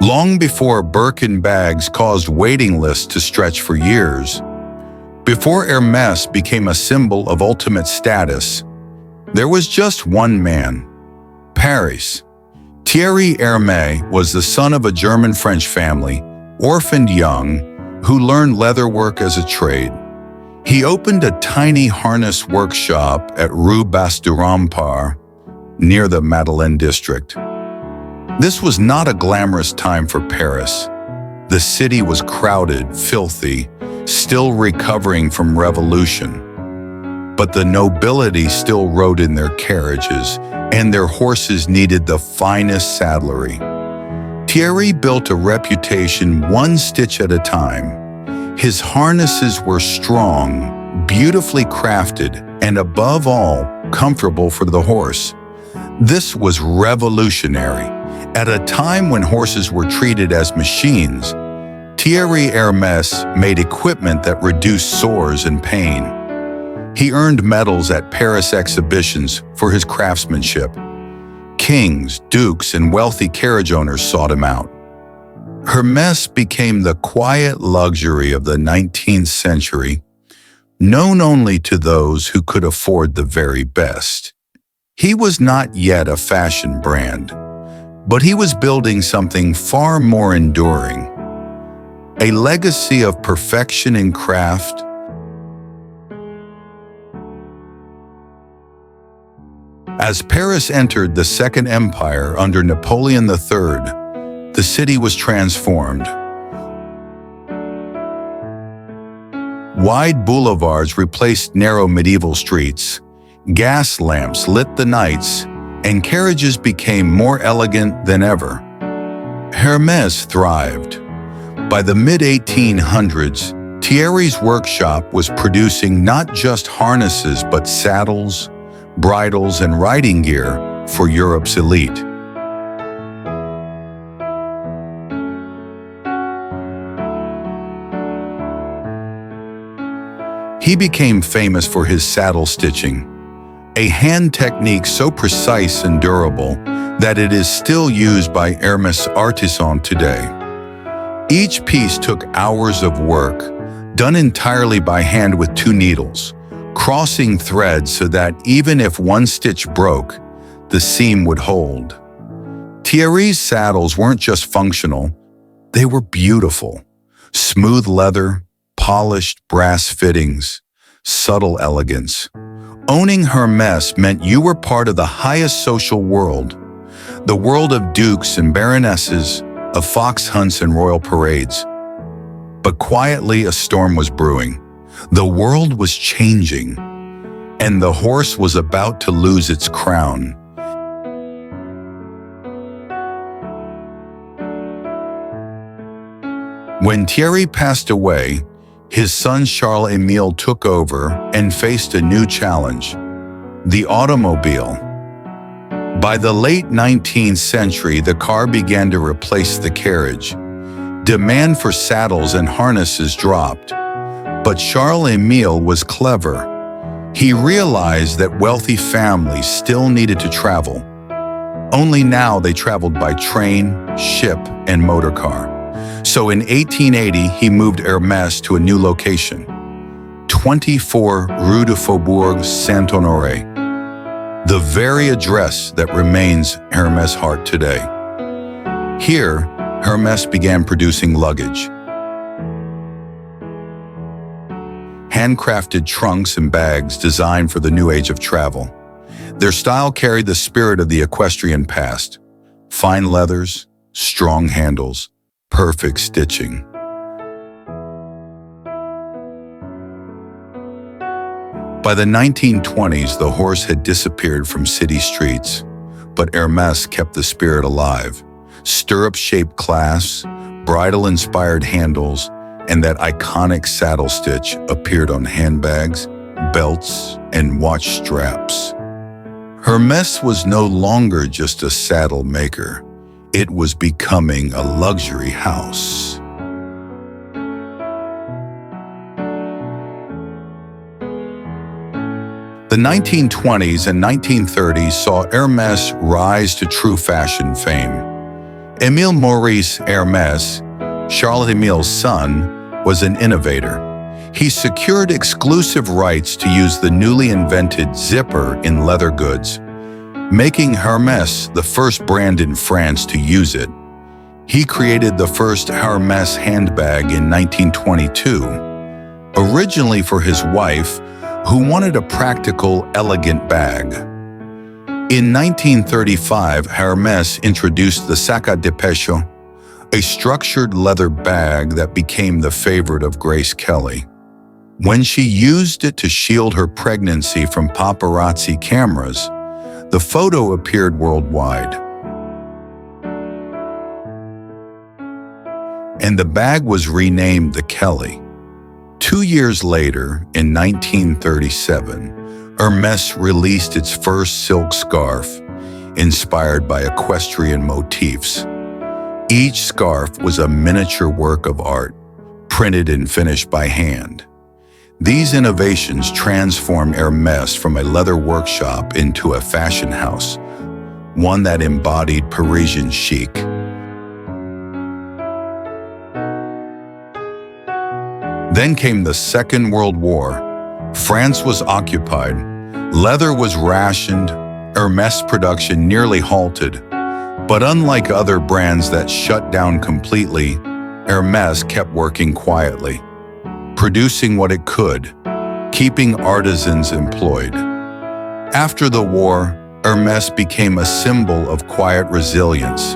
Long before Birkin bags caused waiting lists to stretch for years, before Hermes became a symbol of ultimate status, there was just one man, Paris. Thierry Hermès was the son of a German-French family, orphaned young, who learned leatherwork as a trade. He opened a tiny harness workshop at Rue Basse-du-Rempart, near the Madeleine district. This was not a glamorous time for Paris. The city was crowded, filthy, still recovering from revolution. But the nobility still rode in their carriages, and their horses needed the finest saddlery. Thierry built a reputation one stitch at a time. His harnesses were strong, beautifully crafted, and above all, comfortable for the horse. This was revolutionary. At a time when horses were treated as machines, Thierry Hermès made equipment that reduced sores and pain. He earned medals at Paris exhibitions for his craftsmanship. Kings, dukes, and wealthy carriage owners sought him out. Hermès became the quiet luxury of the 19th century, known only to those who could afford the very best. He was not yet a fashion brand, but he was building something far more enduring, a legacy of perfection in craft. As Paris entered the Second Empire under Napoleon III, the city was transformed. Wide boulevards replaced narrow medieval streets, gas lamps lit the nights, and carriages became more elegant than ever. Hermès thrived. By the mid-1800s, Thierry's workshop was producing not just harnesses but saddles, bridles, and riding gear for Europe's elite. He became famous for his saddle stitching, a hand technique so precise and durable that it is still used by Hermès artisans today. Each piece took hours of work, done entirely by hand with 2 needles, crossing threads so that even if one stitch broke, the seam would hold. Thierry's saddles weren't just functional, they were beautiful. Smooth leather, polished brass fittings, subtle elegance. Owning Hermès meant you were part of the highest social world, the world of dukes and baronesses, of fox hunts and royal parades. But quietly, a storm was brewing. The world was changing, and the horse was about to lose its crown. When Thierry passed away, his son Charles-Émile took over and faced a new challenge: the automobile. By the late 19th century, the car began to replace the carriage. Demand for saddles and harnesses dropped. But Charles-Émile was clever. He realized that wealthy families still needed to travel. Only now they traveled by train, ship, and motorcar. So in 1880, he moved Hermès to a new location, 24 Rue du Faubourg Saint-Honoré, the very address that remains Hermès' heart today. Here, Hermès began producing luggage. Handcrafted trunks and bags designed for the new age of travel. Their style carried the spirit of the equestrian past: fine leathers, strong handles, perfect stitching. By the 1920s, the horse had disappeared from city streets, but Hermès kept the spirit alive. Stirrup-shaped clasps, bridle-inspired handles, and that iconic saddle stitch appeared on handbags, belts, and watch straps. Hermès was no longer just a saddle maker. It was becoming a luxury house. The 1920s and 1930s saw Hermès rise to true fashion fame. Émile Maurice Hermès, Charlotte Émile's son, was an innovator. He secured exclusive rights to use the newly invented zipper in leather goods, making Hermès the first brand in France to use it. He created the first Hermès handbag in 1922, originally for his wife, who wanted a practical, elegant bag. In 1935, Hermès introduced the sac à dépêche, a structured leather bag that became the favorite of Grace Kelly. When she used it to shield her pregnancy from paparazzi cameras, the photo appeared worldwide. And the bag was renamed the Kelly. 2 years later, in 1937, Hermès released its first silk scarf, inspired by equestrian motifs. Each scarf was a miniature work of art, printed and finished by hand. These innovations transformed Hermès from a leather workshop into a fashion house, one that embodied Parisian chic. Then came the Second World War. France was occupied, leather was rationed, Hermès production nearly halted. But unlike other brands that shut down completely, Hermès kept working quietly, producing what it could, keeping artisans employed. After the war, Hermès became a symbol of quiet resilience.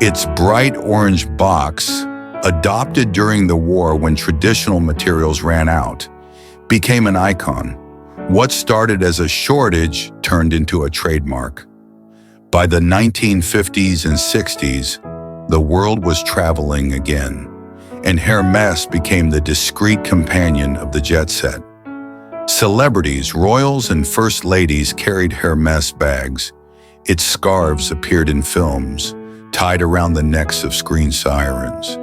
Its bright orange box, adopted during the war when traditional materials ran out, became an icon. What started as a shortage turned into a trademark. By the 1950s and 60s, the world was traveling again, and Hermès became the discreet companion of the jet set. Celebrities, royals, and first ladies carried Hermès bags. Its scarves appeared in films, tied around the necks of screen sirens.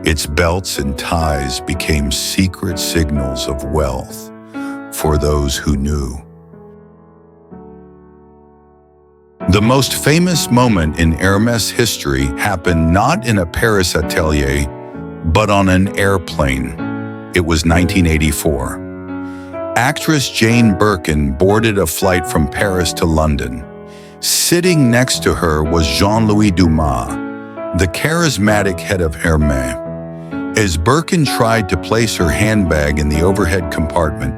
Its belts and ties became secret signals of wealth for those who knew. The most famous moment in Hermès history happened not in a Paris atelier, but on an airplane. It was 1984. Actress Jane Birkin boarded a flight from Paris to London. Sitting next to her was Jean-Louis Dumas, the charismatic head of Hermès. As Birkin tried to place her handbag in the overhead compartment,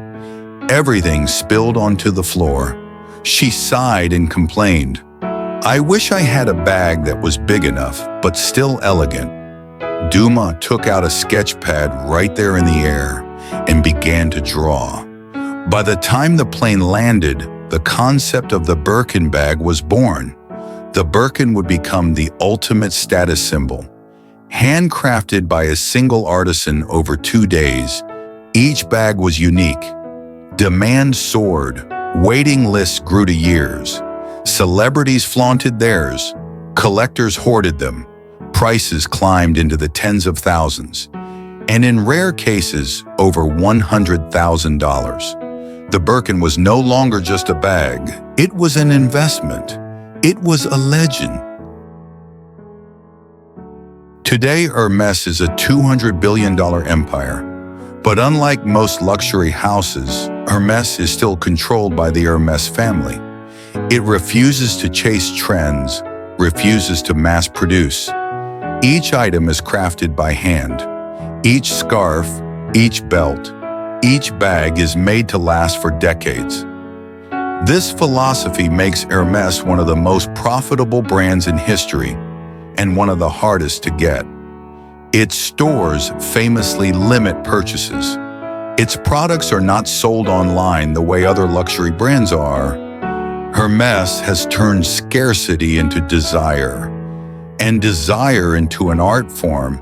everything spilled onto the floor. She sighed and complained, "I wish I had a bag that was big enough, but still elegant." Dumas took out a sketch pad right there in the air and began to draw. By the time the plane landed, the concept of the Birkin bag was born. The Birkin would become the ultimate status symbol. Handcrafted by a single artisan over 2 days, each bag was unique. Demand soared, waiting lists grew to years. Celebrities flaunted theirs, collectors hoarded them, prices climbed into the tens of thousands, and in rare cases, over $100,000. The Birkin was no longer just a bag, it was an investment. It was a legend. Today, Hermès is a $200 billion empire. But unlike most luxury houses, Hermès is still controlled by the Hermès family. It refuses to chase trends, refuses to mass produce. Each item is crafted by hand. Each scarf, each belt, each bag is made to last for decades. This philosophy makes Hermès one of the most profitable brands in history and one of the hardest to get. Its stores famously limit purchases. Its products are not sold online the way other luxury brands are. Hermès has turned scarcity into desire, and desire into an art form.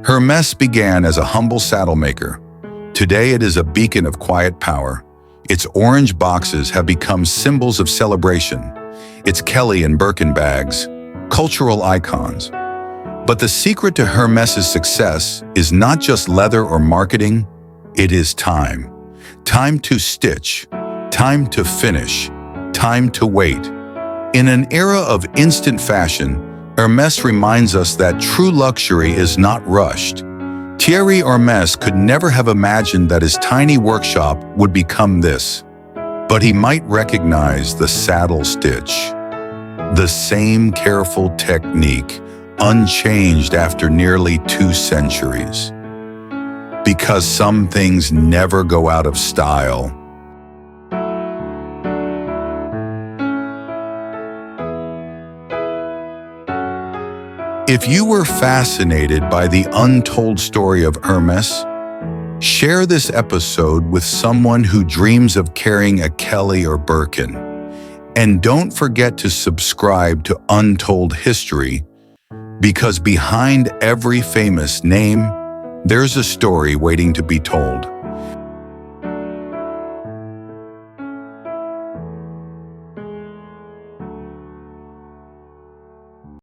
Hermès began as a humble saddle maker. Today it is a beacon of quiet power. Its orange boxes have become symbols of celebration. Its Kelly and Birkin bags, cultural icons. But the secret to Hermès' success is not just leather or marketing, it is time. Time to stitch, time to finish, time to wait. In an era of instant fashion, Hermès reminds us that true luxury is not rushed. Thierry Hermès could never have imagined that his tiny workshop would become this. But he might recognize the saddle stitch, the same careful technique, unchanged after nearly 2 centuries. Because some things never go out of style. If you were fascinated by the untold story of Hermès, share this episode with someone who dreams of carrying a Kelly or Birkin. And don't forget to subscribe to Untold History, because behind every famous name, there's a story waiting to be told.